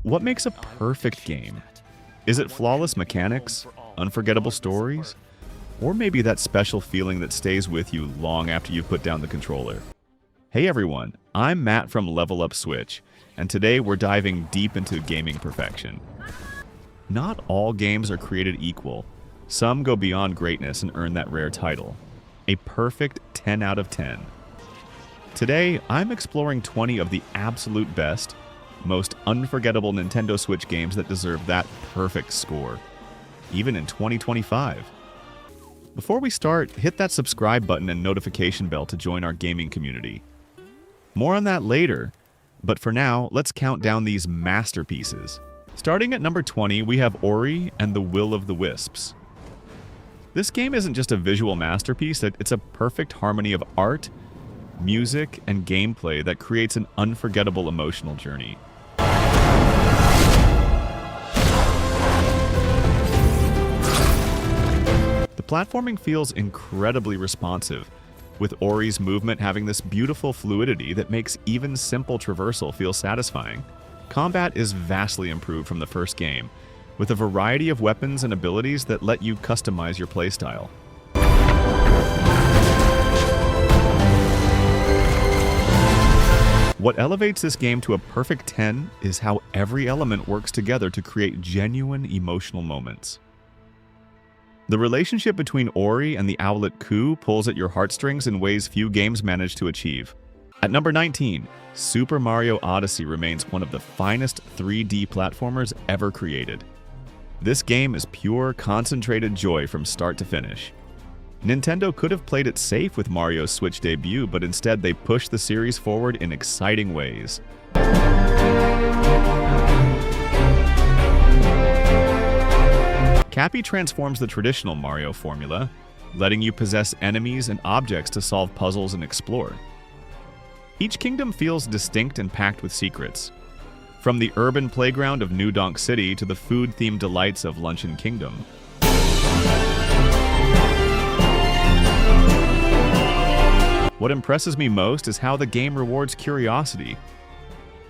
What makes a perfect game? Is it flawless mechanics, unforgettable stories, or maybe that special feeling that stays with you long after you put down the controller? Hey everyone, I'm Matt from Level Up Switch, and today we're diving deep into gaming perfection. Not all games are created equal. Some go beyond greatness and earn that rare title. A perfect 10 out of 10. Today, I'm exploring 20 of the absolute best, most unforgettable Nintendo Switch games that deserve that perfect score, even in 2025. Before we start, hit that subscribe button and notification bell to join our gaming community. More on that later, but for now, let's count down these masterpieces. Starting at number 20, we have Ori and the Will of the Wisps. This game isn't just a visual masterpiece, it's a perfect harmony of art, music, and gameplay that creates an unforgettable emotional journey. The platforming feels incredibly responsive, with Ori's movement having this beautiful fluidity that makes even simple traversal feel satisfying. Combat is vastly improved from the first game, with a variety of weapons and abilities that let you customize your playstyle. What elevates this game to a perfect 10 is how every element works together to create genuine emotional moments. The relationship between Ori and the owlet Ku pulls at your heartstrings in ways few games manage to achieve. At number 19, Super Mario Odyssey remains one of the finest 3D platformers ever created. This game is pure, concentrated joy from start to finish. Nintendo could have played it safe with Mario's Switch debut, but instead they pushed the series forward in exciting ways. Cappy transforms the traditional Mario formula, letting you possess enemies and objects to solve puzzles and explore. Each kingdom feels distinct and packed with secrets, from the urban playground of New Donk City to the food-themed delights of Luncheon Kingdom. What impresses me most is how the game rewards curiosity.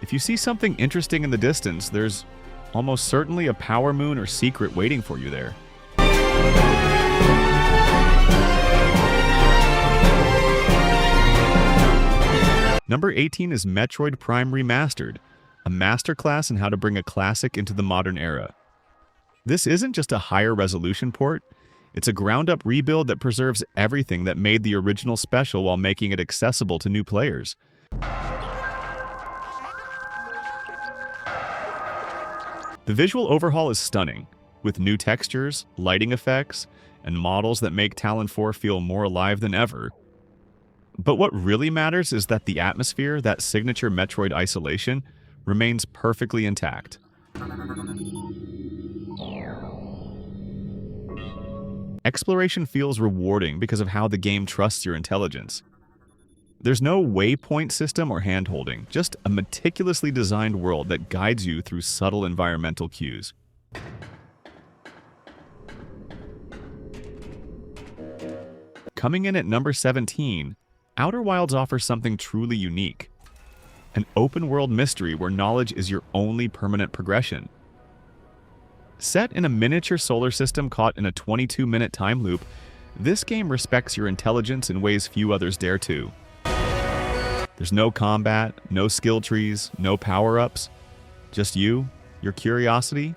If you see something interesting in the distance, there's almost certainly a power moon or secret waiting for you there. Number 18 is Metroid Prime Remastered, a masterclass in how to bring a classic into the modern era. This isn't just a higher resolution port, it's a ground-up rebuild that preserves everything that made the original special while making it accessible to new players. The visual overhaul is stunning, with new textures, lighting effects, and models that make Talon 4 feel more alive than ever. But what really matters is that the atmosphere, that signature Metroid isolation, remains perfectly intact. Exploration feels rewarding because of how the game trusts your intelligence. There's no waypoint system or hand-holding, just a meticulously designed world that guides you through subtle environmental cues. Coming in at number 17, Outer Wilds offers something truly unique. An open-world mystery where knowledge is your only permanent progression. Set in a miniature solar system caught in a 22-minute time loop, this game respects your intelligence in ways few others dare to. There's no combat, no skill trees, no power-ups. Just you, your curiosity,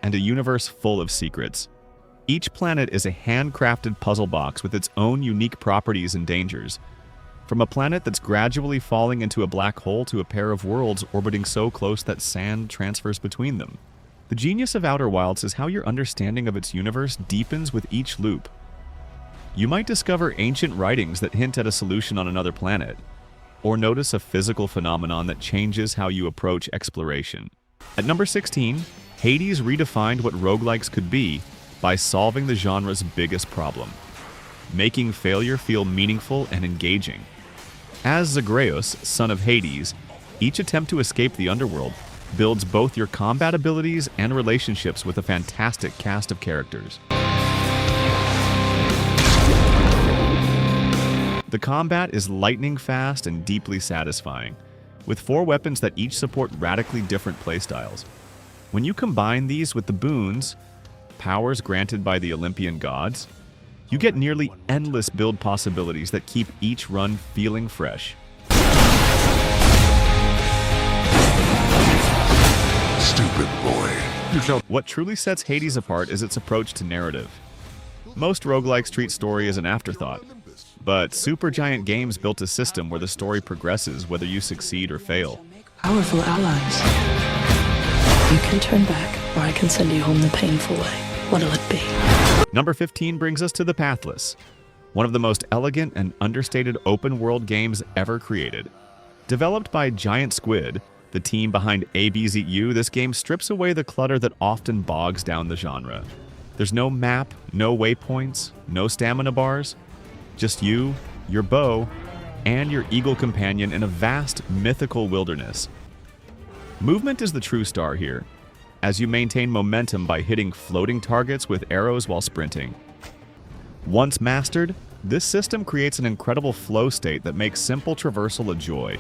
and a universe full of secrets. Each planet is a handcrafted puzzle box with its own unique properties and dangers. From a planet that's gradually falling into a black hole to a pair of worlds orbiting so close that sand transfers between them. The genius of Outer Wilds is how your understanding of its universe deepens with each loop. You might discover ancient writings that hint at a solution on another planet, or notice a physical phenomenon that changes how you approach exploration. At number 16, Hades redefined what roguelikes could be by solving the genre's biggest problem, making failure feel meaningful and engaging. As Zagreus, son of Hades, each attempt to escape the underworld builds both your combat abilities and relationships with a fantastic cast of characters. The combat is lightning fast and deeply satisfying, with 4 weapons that each support radically different playstyles. When you combine these with the boons, powers granted by the Olympian gods, you get nearly endless build possibilities that keep each run feeling fresh. Stupid boy. What truly sets Hades apart is its approach to narrative. Most roguelikes treat story as an afterthought, but Supergiant Games built a system where the story progresses whether you succeed or fail. Powerful allies. You can turn back, or I can send you home the painful way. What'll it be? Number 15 brings us to the Pathless, one of the most elegant and understated open-world games ever created. Developed by Giant Squid, the team behind ABZU, this game strips away the clutter that often bogs down the genre. There's no map, no waypoints, no stamina bars, just you, your bow, and your eagle companion in a vast, mythical wilderness. Movement is the true star here, as you maintain momentum by hitting floating targets with arrows while sprinting. Once mastered, this system creates an incredible flow state that makes simple traversal a joy.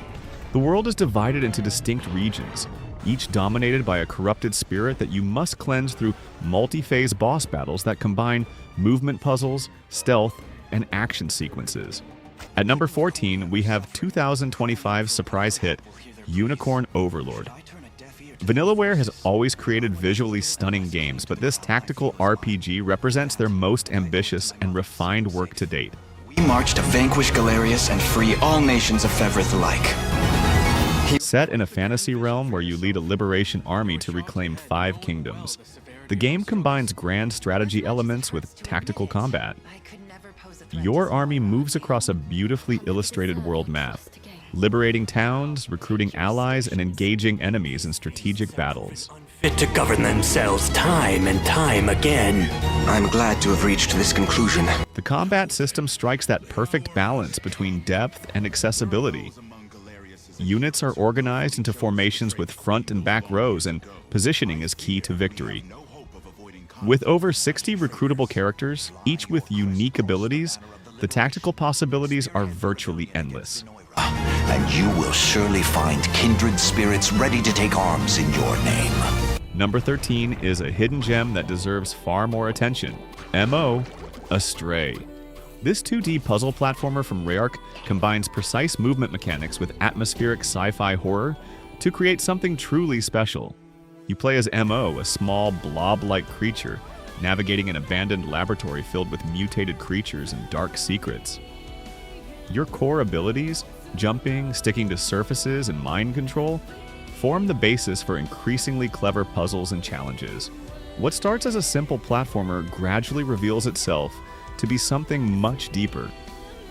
The world is divided into distinct regions, each dominated by a corrupted spirit that you must cleanse through multi-phase boss battles that combine movement puzzles, stealth, and action sequences. At number 14, we have 2025's surprise hit, Unicorn Overlord. Vanillaware has always created visually stunning games, but this tactical RPG represents their most ambitious and refined work to date. We march to vanquish Galerius and free all nations of Fevrith alike. Set in a fantasy realm where you lead a liberation army to reclaim 5 kingdoms, the game combines grand strategy elements with tactical combat. Your army moves across a beautifully illustrated world map, liberating towns, recruiting allies, and engaging enemies in strategic battles. Fit to govern themselves time and time again. I'm glad to have reached this conclusion. The combat system strikes that perfect balance between depth and accessibility. Units are organized into formations with front and back rows, and positioning is key to victory. With over 60 recruitable characters, each with unique abilities, the tactical possibilities are virtually endless. And you will surely find kindred spirits ready to take arms in your name. Number 13 is a hidden gem that deserves far more attention. MO, Astray. This 2D puzzle platformer from Rayark combines precise movement mechanics with atmospheric sci-fi horror to create something truly special. You play as MO, a small blob-like creature, navigating an abandoned laboratory filled with mutated creatures and dark secrets. Your core abilities, jumping, sticking to surfaces, and mind control, form the basis for increasingly clever puzzles and challenges. What starts as a simple platformer gradually reveals itself to be something much deeper,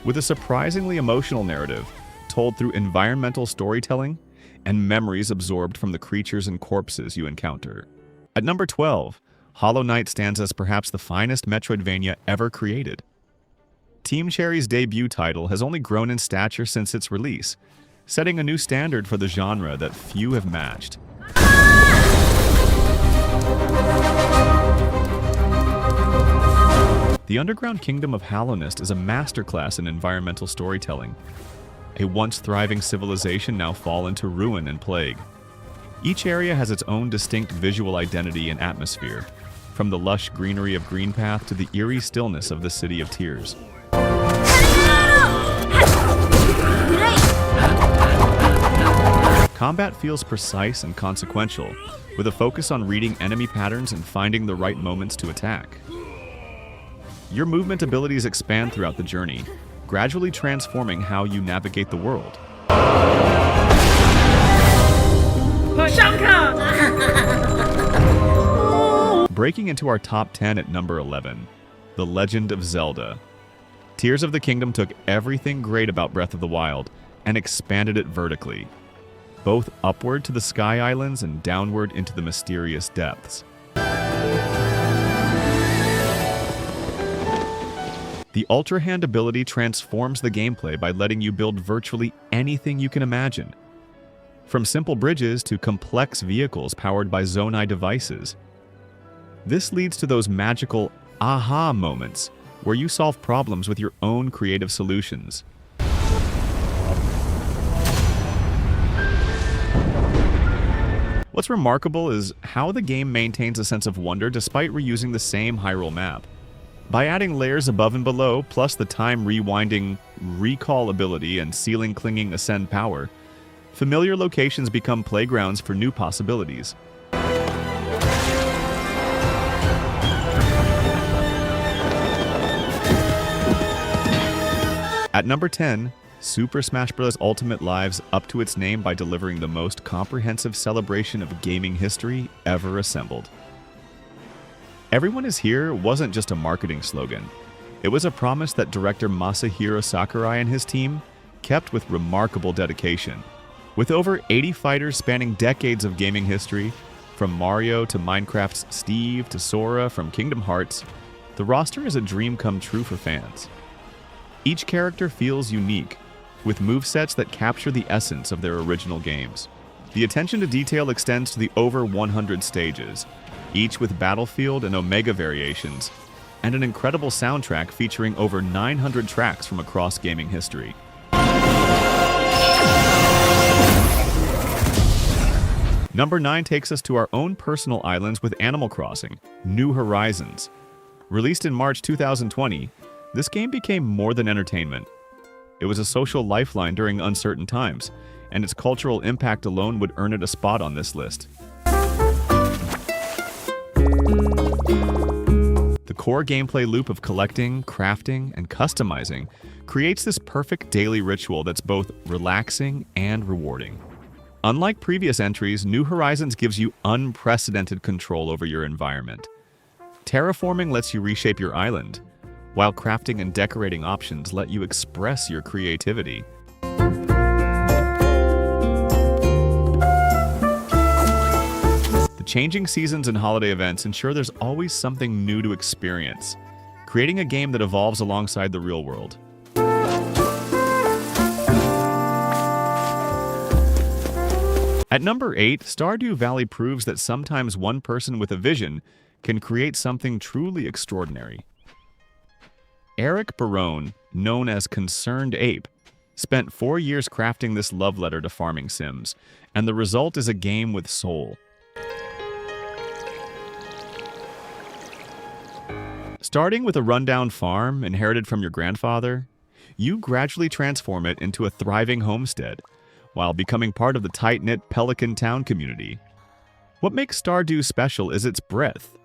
with a surprisingly emotional narrative told through environmental storytelling and memories absorbed from the creatures and corpses you encounter. At number 12, Hollow Knight stands as perhaps the finest Metroidvania ever created. Team Cherry's debut title has only grown in stature since its release, setting a new standard for the genre that few have matched. The underground kingdom of Hallownest is a masterclass in environmental storytelling. A once thriving civilization now fallen to ruin and plague. Each area has its own distinct visual identity and atmosphere, from the lush greenery of Greenpath to the eerie stillness of the City of Tears. Combat feels precise and consequential, with a focus on reading enemy patterns and finding the right moments to attack. Your movement abilities expand throughout the journey, gradually transforming how you navigate the world. Breaking into our top 10 at number 11, The Legend of Zelda. Tears of the Kingdom took everything great about Breath of the Wild and expanded it vertically, both upward to the Sky Islands and downward into the mysterious depths. The Ultra Hand ability transforms the gameplay by letting you build virtually anything you can imagine, from simple bridges to complex vehicles powered by Zonai devices. This leads to those magical aha moments where you solve problems with your own creative solutions. What's remarkable is how the game maintains a sense of wonder despite reusing the same Hyrule map. By adding layers above and below, plus the time rewinding recall ability and ceiling clinging ascend power, familiar locations become playgrounds for new possibilities. At number 10, Super Smash Bros. Ultimate lives up to its name by delivering the most comprehensive celebration of gaming history ever assembled. Everyone is Here wasn't just a marketing slogan. It was a promise that director Masahiro Sakurai and his team kept with remarkable dedication. With over 80 fighters spanning decades of gaming history, from Mario to Minecraft's Steve to Sora from Kingdom Hearts, the roster is a dream come true for fans. Each character feels unique, with movesets that capture the essence of their original games. The attention to detail extends to the over 100 stages, each with Battlefield and Omega variations, and an incredible soundtrack featuring over 900 tracks from across gaming history. Number 9 takes us to our own personal islands with Animal Crossing: New Horizons. Released in March 2020, this game became more than entertainment. It was a social lifeline during uncertain times, and its cultural impact alone would earn it a spot on this list. The core gameplay loop of collecting, crafting, and customizing creates this perfect daily ritual that's both relaxing and rewarding. Unlike previous entries, New Horizons gives you unprecedented control over your environment. Terraforming lets you reshape your island, while crafting and decorating options let you express your creativity. The changing seasons and holiday events ensure there's always something new to experience, creating a game that evolves alongside the real world. At number 8, Stardew Valley proves that sometimes one person with a vision can create something truly extraordinary. Eric Barone, known as Concerned Ape, spent 4 years crafting this love letter to farming sims, and the result is a game with soul. Starting with a rundown farm inherited from your grandfather, you gradually transform it into a thriving homestead, while becoming part of the tight-knit Pelican Town community. What makes Stardew special is its breadth.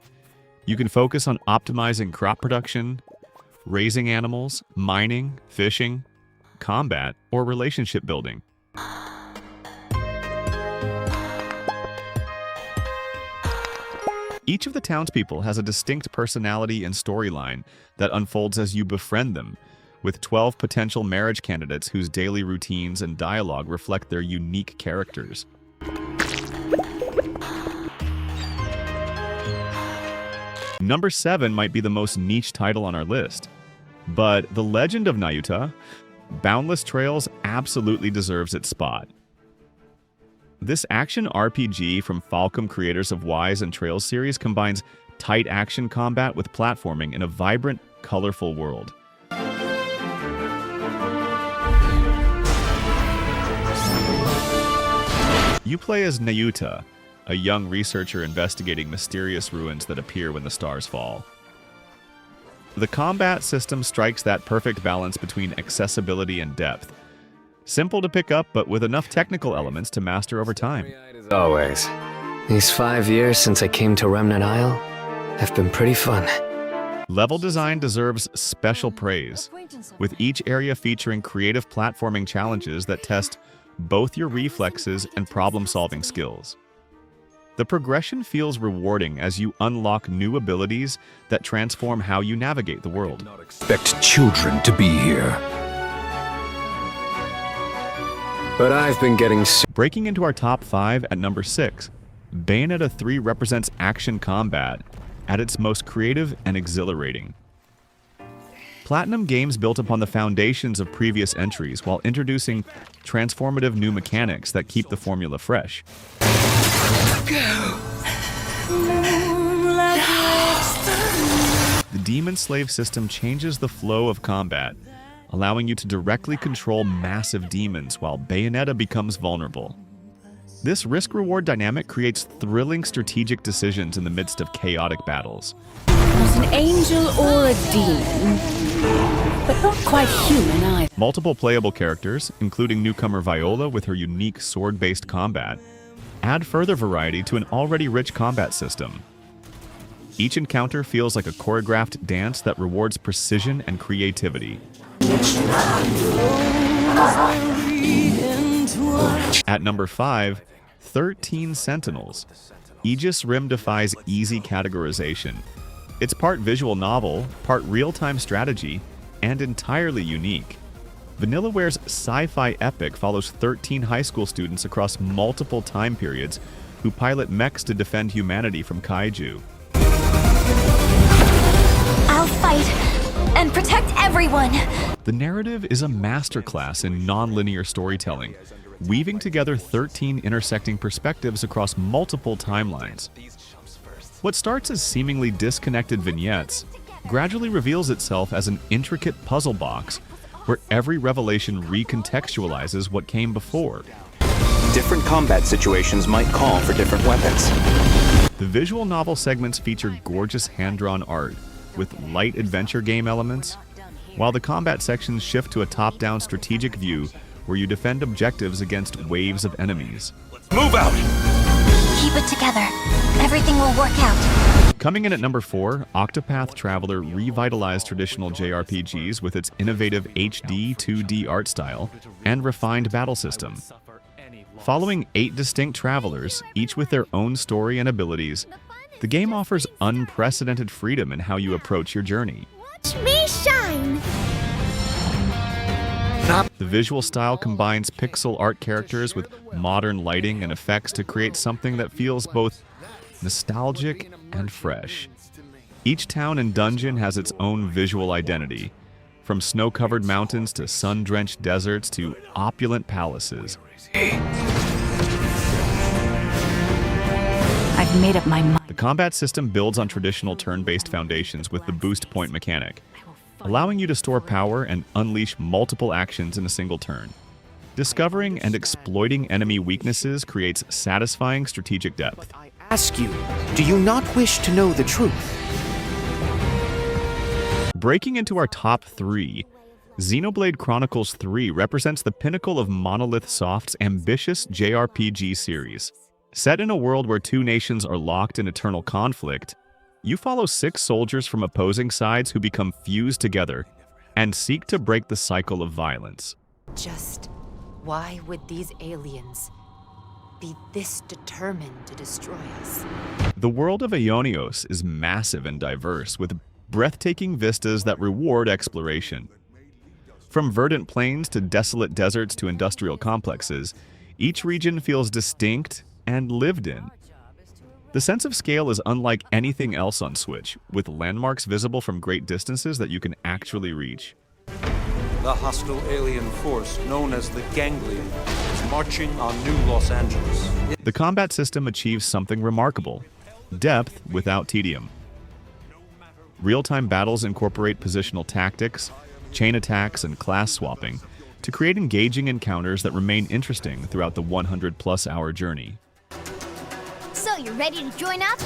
You can focus on optimizing crop production, raising animals, mining, fishing, combat, or relationship building. Each of the townspeople has a distinct personality and storyline that unfolds as you befriend them, with 12 potential marriage candidates whose daily routines and dialogue reflect their unique characters. Number 7 might be the most niche title on our list, but The Legend of Nayuta, Boundless Trails absolutely deserves its spot. This action RPG from Falcom creators of Wise and Trails series combines tight action combat with platforming in a vibrant, colorful world. You play as Nayuta, a young researcher investigating mysterious ruins that appear when the stars fall. The combat system strikes that perfect balance between accessibility and depth. Simple to pick up, but with enough technical elements to master over time. As always, these 5 years since I came to Remnant Isle have been pretty fun. Level design deserves special praise, with each area featuring creative platforming challenges that test both your reflexes and problem-solving skills. The progression feels rewarding as you unlock new abilities that transform how you navigate the world. Expect children to be here. But I've been getting Breaking into our top 5 at number 6, Bayonetta 3 represents action combat at its most creative and exhilarating. Platinum Games built upon the foundations of previous entries while introducing transformative new mechanics that keep the formula fresh. The Demon Slave system changes the flow of combat, allowing you to directly control massive demons while Bayonetta becomes vulnerable. This risk-reward dynamic creates thrilling strategic decisions in the midst of chaotic battles. Not an angel or a demon, but not quite human either. Multiple playable characters, including newcomer Viola with her unique sword-based combat, add further variety to an already rich combat system. Each encounter feels like a choreographed dance that rewards precision and creativity. At number 5, 13 Sentinels. Aegis Rim defies easy categorization. It's part visual novel, part real-time strategy, and entirely unique. Vanillaware's sci-fi epic follows 13 high school students across multiple time periods who pilot mechs to defend humanity from kaiju. I'll fight and protect everyone. The narrative is a masterclass in non-linear storytelling, weaving together 13 intersecting perspectives across multiple timelines. What starts as seemingly disconnected vignettes gradually reveals itself as an intricate puzzle box where every revelation recontextualizes what came before. Different combat situations might call for different weapons. The visual novel segments feature gorgeous hand-drawn art with light adventure game elements, while the combat sections shift to a top-down strategic view where you defend objectives against waves of enemies. Move out! Keep it together. Everything will work out. Coming in at number 4, Octopath Traveler revitalized traditional JRPGs with its innovative HD 2D art style and refined battle system. Following 8 distinct travelers, each with their own story and abilities, the game offers unprecedented freedom in how you approach your journey. Watch me shine! The visual style combines pixel art characters with modern lighting and effects to create something that feels both nostalgic and fresh. Each town and dungeon has its own visual identity, from snow-covered mountains to sun-drenched deserts to opulent palaces. I've made up my mind. The combat system builds on traditional turn-based foundations with the boost point mechanic, allowing you to store power and unleash multiple actions in a single turn. Discovering and exploiting enemy weaknesses creates satisfying strategic depth. I ask you, do you not wish to know the truth? Breaking into our top 3, Xenoblade Chronicles 3 represents the pinnacle of Monolith Soft's ambitious JRPG series. Set in a world where 2 nations are locked in eternal conflict, you follow 6 soldiers from opposing sides who become fused together and seek to break the cycle of violence. Just why would these aliens be this determined to destroy us? The world of Aionios is massive and diverse, with breathtaking vistas that reward exploration. From verdant plains to desolate deserts to industrial complexes, each region feels distinct and lived in. The sense of scale is unlike anything else on Switch, with landmarks visible from great distances that you can actually reach. The hostile alien force, known as the Ganglion, is marching on New Los Angeles. The combat system achieves something remarkable: depth without tedium. Real-time battles incorporate positional tactics, chain attacks, and class swapping to create engaging encounters that remain interesting throughout the 100-plus hour journey. So, you ready to join up?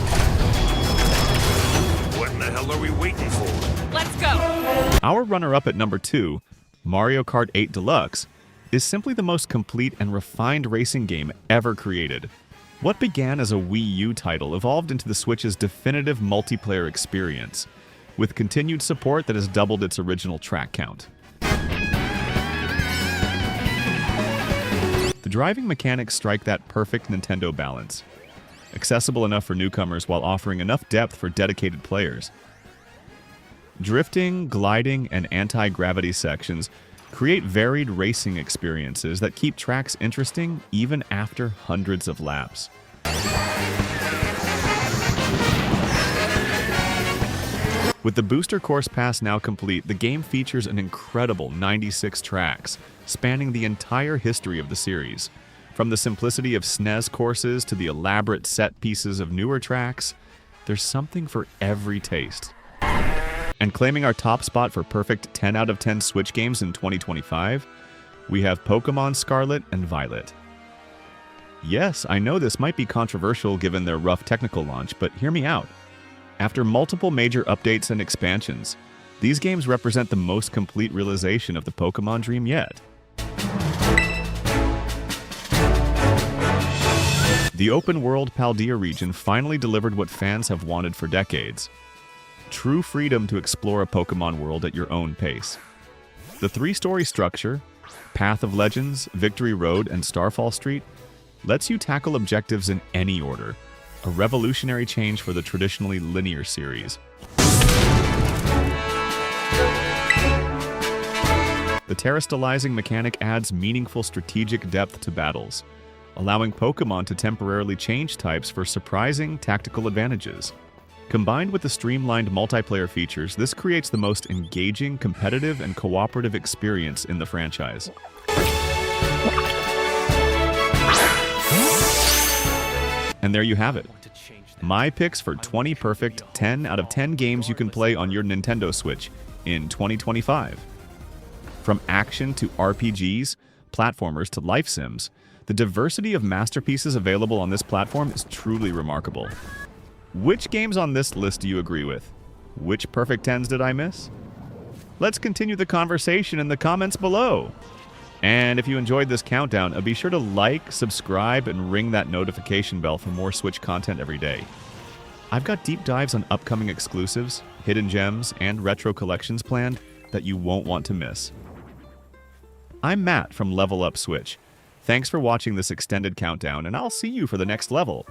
What in the hell are we waiting for? Let's go! Our runner-up at number 2, Mario Kart 8 Deluxe, is simply the most complete and refined racing game ever created. What began as a Wii U title evolved into the Switch's definitive multiplayer experience, with continued support that has doubled its original track count. The driving mechanics strike that perfect Nintendo balance, accessible enough for newcomers while offering enough depth for dedicated players. Drifting, gliding, and anti-gravity sections create varied racing experiences that keep tracks interesting even after hundreds of laps. With the Booster Course Pass now complete, the game features an incredible 96 tracks, spanning the entire history of the series. From the simplicity of SNES courses to the elaborate set pieces of newer tracks, there's something for every taste. And claiming our top spot for perfect 10 out of 10 Switch games in 2025, we have Pokémon Scarlet and Violet. Yes, I know this might be controversial given their rough technical launch, but hear me out. After multiple major updates and expansions, these games represent the most complete realization of the Pokémon dream yet. The open-world Paldea region finally delivered what fans have wanted for decades. True freedom to explore a Pokémon world at your own pace. The three-story structure, Path of Legends, Victory Road, and Starfall Street, lets you tackle objectives in any order, a revolutionary change for the traditionally linear series. The terrestrializing mechanic adds meaningful strategic depth to battles, allowing Pokémon to temporarily change types for surprising tactical advantages. Combined with the streamlined multiplayer features, this creates the most engaging, competitive, and cooperative experience in the franchise. And there you have it. My picks for 20 perfect 10 out of 10 games you can play on your Nintendo Switch in 2025. From action to RPGs, platformers to life sims, the diversity of masterpieces available on this platform is truly remarkable. Which games on this list do you agree with? Which perfect 10s did I miss? Let's continue the conversation in the comments below. And if you enjoyed this countdown, be sure to like, subscribe, and ring that notification bell for more Switch content every day. I've got deep dives on upcoming exclusives, hidden gems, and retro collections planned that you won't want to miss. I'm Matt from Level Up Switch. Thanks for watching this extended countdown, and I'll see you for the next level.